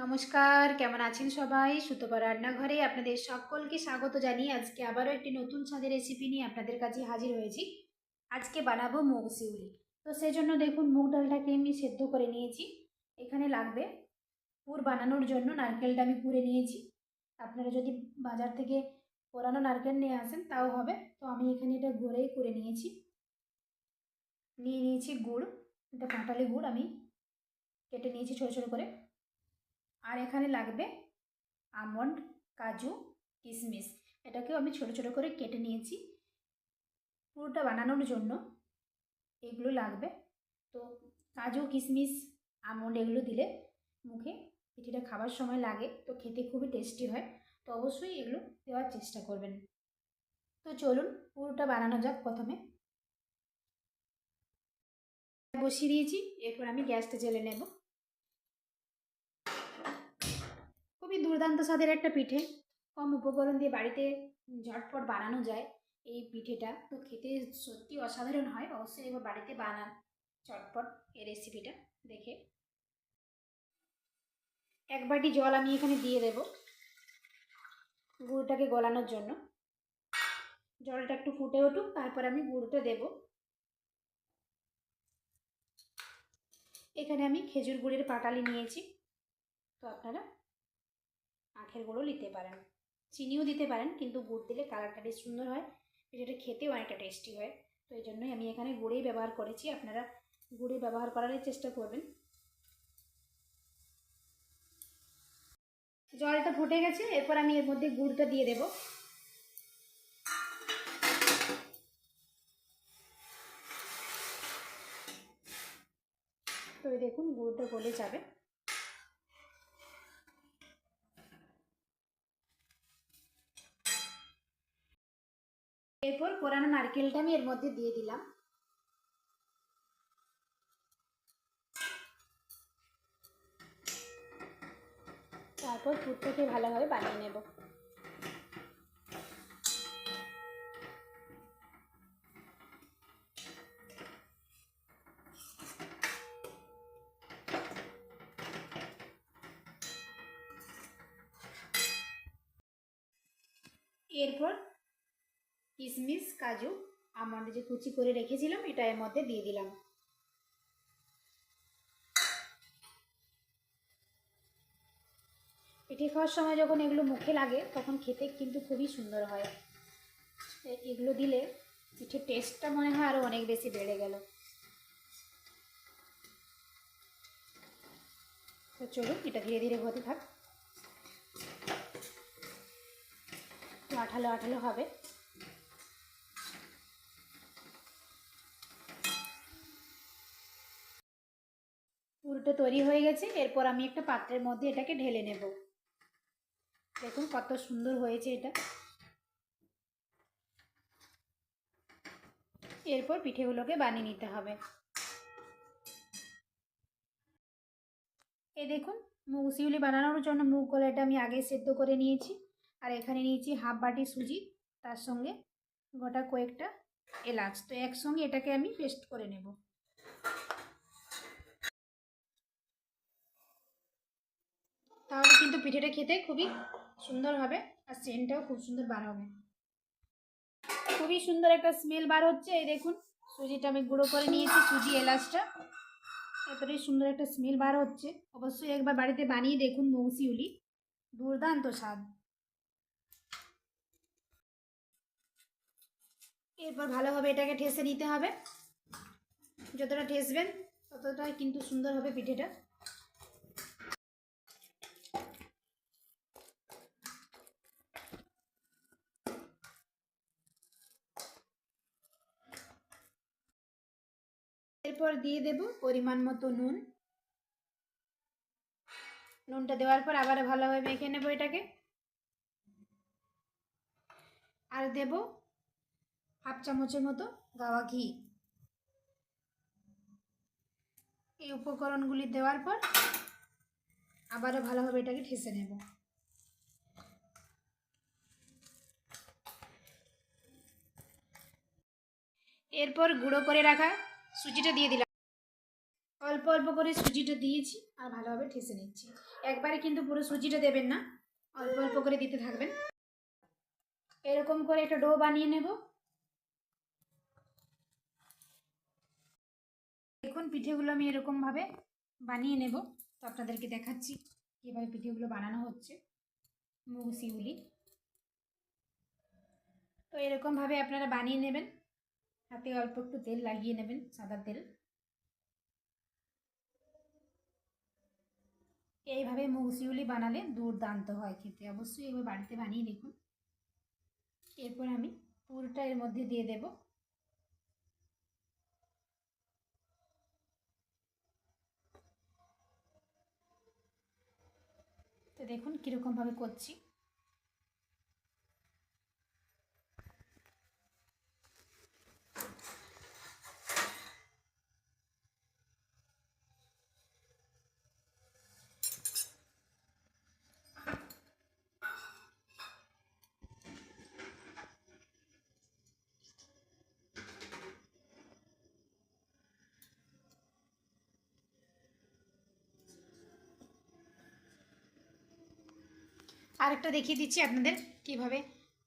নমস্কার, কেমন আছেন সবাই? সুতপা রান্নাঘরে আপনাদের সকলকে স্বাগত জানিয়ে আজকে আবারও একটি নতুন স্বাদের রেসিপি নিয়ে আপনাদের কাছে হাজির হয়েছি। আজকে বানাবো মুগ শিউলি। তো সেজন্য দেখুন মুগ ডালটাকে আমি সেদ্ধ করে নিয়েছি। এখানে লাগবে পুর বানানোর জন্য নারকেলটা আমি পুড়ে নিয়েছি। আপনারা যদি বাজার থেকে কোরানো নারকেল নিয়ে আসেন তাও হবে। তো আমি এখানে এটা গুঁড়োই করে নিয়েছি। নিয়ে নিয়েছি গুড়, এটা পাটালি গুড় আমি কেটে নিয়েছি ছোটো ছোটো করে। আর এখানে লাগবে আমন্ড, কাজু, কিশমিশ, এটাকেও আমি ছোট ছোট করে কেটে নিয়েছি। পুরোটা বানানোর জন্য এগুলো লাগবে। তো কাজু, কিশমিশ, আমন্ড এগুলো দিলে মুখে পিঠেটা খাবার সময় লাগে, তো খেতে খুবই টেস্টি হয়। তো অবশ্যই এগুলো দেওয়ার চেষ্টা করবেন। তো চলুন পুরোটা বানানো যাক। প্রথমে বসিয়ে দিয়েছি, এরপর আমি গ্যাসটা জ্বেলে নেব। খুবই দুর্দান্ত স্বাদের একটা পিঠে, কম উপকরণ দিয়ে বাড়িতে ঝটপট বানানো যায় এই পিঠেটা। তো খেতে সত্যি অসাধারণ হয়। অবশ্যই এবার বাড়িতে বানান চটপট এই রেসিপিটা দেখে। এক বাটি জল আমি এখানে দিয়ে দেব গুড়টাকে গলানোর জন্য। জলটা একটু ফুটে উঠুক, তারপর আমি গুড়টা দেব। এখানে আমি খেজুর গুড়ের পাটালি নিয়েছি। তো আপনারা আখের গুঁড়ো নিতে পারেন, চিনিও দিতে পারেন, কিন্তু গুড় দিলে কালারটা বেশ সুন্দর হয়, পিঠেটা খেতেও অনেকটা টেস্টি হয়। তো এই জন্যই আমি এখানে গুড়েই ব্যবহার করেছি। আপনারা গুড়ে ব্যবহার করারই চেষ্টা করবেন। জলটা ফুটে গেছে, এরপর আমি এর মধ্যে গুড়টা দিয়ে দেব। তো দেখুন গুড়টা গলে যাবে। এরপর কোরানো নারকেলটা আমি এর মধ্যে দিয়ে দিলাম। তারপর পুরটাকে ভালোভাবে বানিয়ে নেব। এরপর কিশমিশ, কাজু, আমন্ড যে কুচি করে রেখেছিলাম এটা এর মধ্যে দিয়ে দিলাম। পিঠে খাওয়ার সময় যখন এগুলো মুখে লাগে তখন খেতে কিন্তু খুবই সুন্দর হয়। এগুলো দিলে পিঠের টেস্টটা মনে হয় আরও অনেক বেশি বেড়ে গেল। তো চলুন এটা ধীরে ধীরে হতে থাক। আঠালো আঠালো হবে। পুরোটা তৈরি হয়ে গেছে। এরপর আমি একটা পাত্রের মধ্যে এটাকে ঢেলে নেব। দেখুন কত সুন্দর হয়েছে এটা। এরপর পিঠেগুলোকে বানিয়ে নিতে হবে। এই দেখুন মুগ শিউলি বানানোর জন্য মুগ কলাইটা আমি আগে সেদ্ধ করে নিয়েছি। আর এখানে নিয়েছি হাফ বাটি সুজি, তার সঙ্গে গোটা কয়েকটা এলাচ। তো একসঙ্গে এটাকে আমি পেস্ট করে নেব। তাহলে কিন্তু পিঠেটা খেতে খুবই সুন্দর হবে, আর সেন্টটাও খুব সুন্দর বার হবে। খুবই সুন্দর একটা স্মেল বার হচ্ছে। এই দেখুন সুজিটা আমি গুঁড়ো করে নিয়েছি, সুজি এলাচটা, এতটাই সুন্দর একটা স্মেল বার হচ্ছে। অবশ্যই একবার বাড়িতে বানিয়ে দেখুন মুগ শিউলি, দুর্দান্ত স্বাদ। এরপর ভালোভাবে এটাকে ঠেসে নিতে হবে। যতটা ঠেসবেন ততটাই কিন্তু সুন্দর হবে পিঠেটা। এরপর দিয়ে দেব পরিমাণ মতো নুন। নুনটা দেওয়ার পর আবার ভালোভাবে মেখে নেব এটাকে। আর দেব হাফ চামচের মতো গাওয়া ঘি। এই উপকরণগুলি দেওয়ার পর আবারও ভালোভাবে এটাকে ঠেসে নেব। এরপর গুঁড়ো করে রাখা সুজিটা দিয়ে দিলাম। অল্প অল্প করে সুজিটা দিয়েছি আর ভালোভাবে ঠেসে নিচ্ছি। একবারে কিন্তু পুরো সুজিটা দেবেন না, অল্প অল্প করে দিতে থাকবেন। এরকম করে একটা ডো বানিয়ে নেব। দেখুন পিঠেগুলো আমি এরকমভাবে বানিয়ে নেব। তো আপনাদেরকে দেখাচ্ছি কীভাবে পিঠেগুলো বানানো হচ্ছে, মুগ শিউলি। তো এরকমভাবে আপনারা বানিয়ে নেবেন, হাতে অল্প একটু তেল লাগিয়ে নেবেন, সাদা তেল। এইভাবে মুগ শিউলি বানালে দুর্দান্ত হয় খেতে, অবশ্যই এবার বাড়িতে বানিয়ে দেখুন। এরপর আমি পুরোটা এর মধ্যে দিয়ে দেব। তো দেখুন কীরকমভাবে করছি। আরেকটা দেখিয়ে দিচ্ছি আপনাদের কিভাবে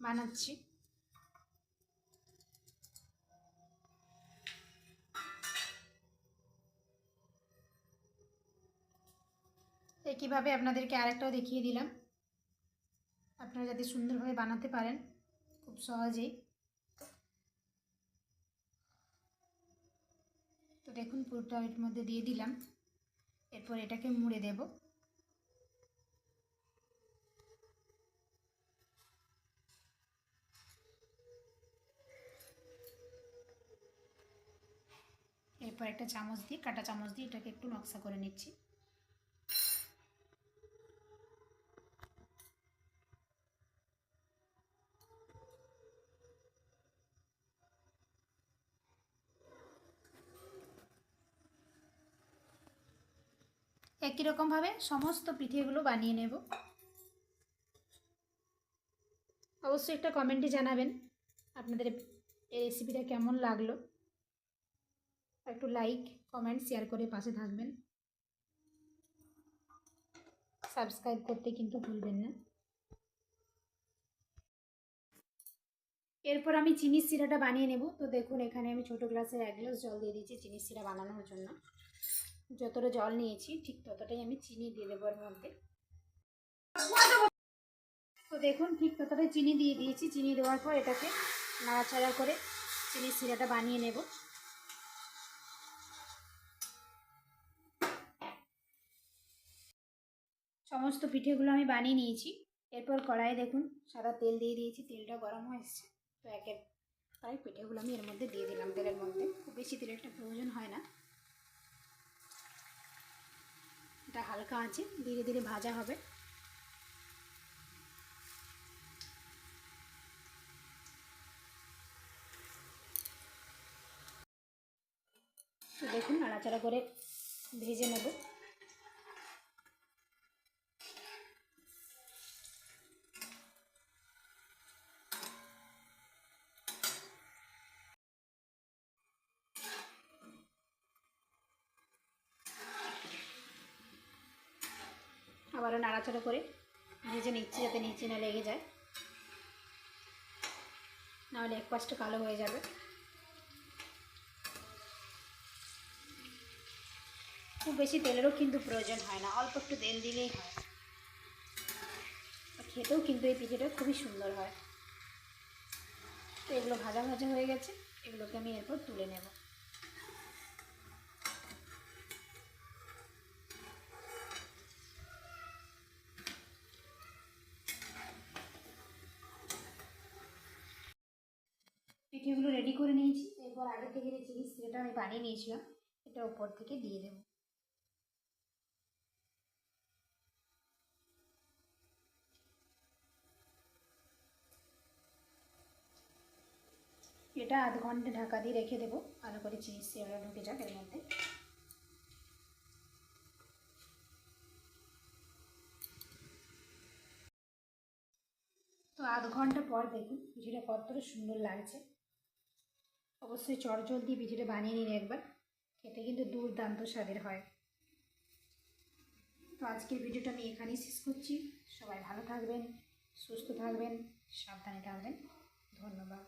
বানাচ্ছি। একইভাবে আপনাদেরকে আরেকটাও দেখিয়ে দিলাম, আপনারা যাতে সুন্দরভাবে বানাতে পারেন খুব সহজেই। তো দেখুন পুরোটা এর মধ্যে দিয়ে দিলাম। এরপর এটাকে মুড়ে দেব। এরপর একটা চামচ দিয়ে, কাঁটা চামচ দিয়ে এটাকে একটু নকশা করে নিচ্ছি। একই রকমভাবে সমস্ত পিঠেগুলো বানিয়ে নেব। অবশ্যই একটা কমেন্টে জানাবেন আপনাদের এই রেসিপিটা কেমন লাগলো। একটু লাইক কমেন্ট শেয়ার করে পাশে থাকবেন, সাবস্ক্রাইব করতে কিন্তু ভুলবেন না। এরপর আমি চিনির শিরাটা বানিয়ে নেব। তো দেখুন এখানে আমি ছোটো গ্লাসের 1 গ্লাস জল দিয়ে দিয়েছি চিনির শিরা বানানোর জন্য। যতটা জল নিয়েছি ঠিক ততটাই আমি চিনি দিয়ে দেবো এর মধ্যে। তো দেখুন ঠিক ততটাই চিনি দিয়ে দিয়েছি। চিনি দেওয়ার পর এটাকে নাড়াচাড়া করে চিনির শিরাটা বানিয়ে নেব। সমস্ত পিঠেগুলো আমি বানিয়ে নিয়েছি। এরপর কড়াইয়ে দেখুন সাদা তেল দিয়ে দিয়েছি, তেলটা গরম হয়ে এসেছে। তো একের পিঠেগুলো আমি এর মধ্যে দিয়ে দিলাম তেলের মধ্যে। খুব বেশি তেলের একটা প্রয়োজন হয় না, এটা হালকা আছে, ধীরে ধীরে ভাজা হবে। তো দেখুন নাড়াচাড়া করে ভেজে নেব। আবারও নাড়াচাড়া করে ভেজে নিচ্ছি যাতে নিচে না লেগে যায়, নাহলে এক পাশটা কালো হয়ে যাবে। খুব বেশি তেলেরও কিন্তু প্রয়োজন হয় না, অল্প একটু তেল দিলেই হয়। খেতেও কিন্তু এই পিঠেটা খুবই সুন্দর হয়। তো এগুলো ভাজা ভাজা হয়ে গেছে, এগুলোকে আমি এরপর তুলে নেব। পিঠেগুলো রেডি করে নিয়েছি। এরপর আগে থেকে যে চিনি শিরাটা আমি বানিয়ে নিয়েছিলাম এটা উপর থেকে দিয়ে দেব। এটা আধ ঘন্টা ঢাকা দিয়ে রেখে দেবো, ভালো করে চিনি শিরাটা ঢুকে যাক এর মধ্যে। তো আধ ঘন্টা পর দেখুন পিঠেটা কতটা সুন্দর লাগছে। অবশ্যই চটজলদি পিঠেটা বানিয়ে নিন একবার, খেতে কিন্তু দুর্দান্ত স্বাদের হয়। তো আজকের ভিডিওটা আমি এখানেই শেষ করছি। সবাই ভালো থাকবেন, সুস্থ থাকবেন, সাবধানে থাকবেন। ধন্যবাদ।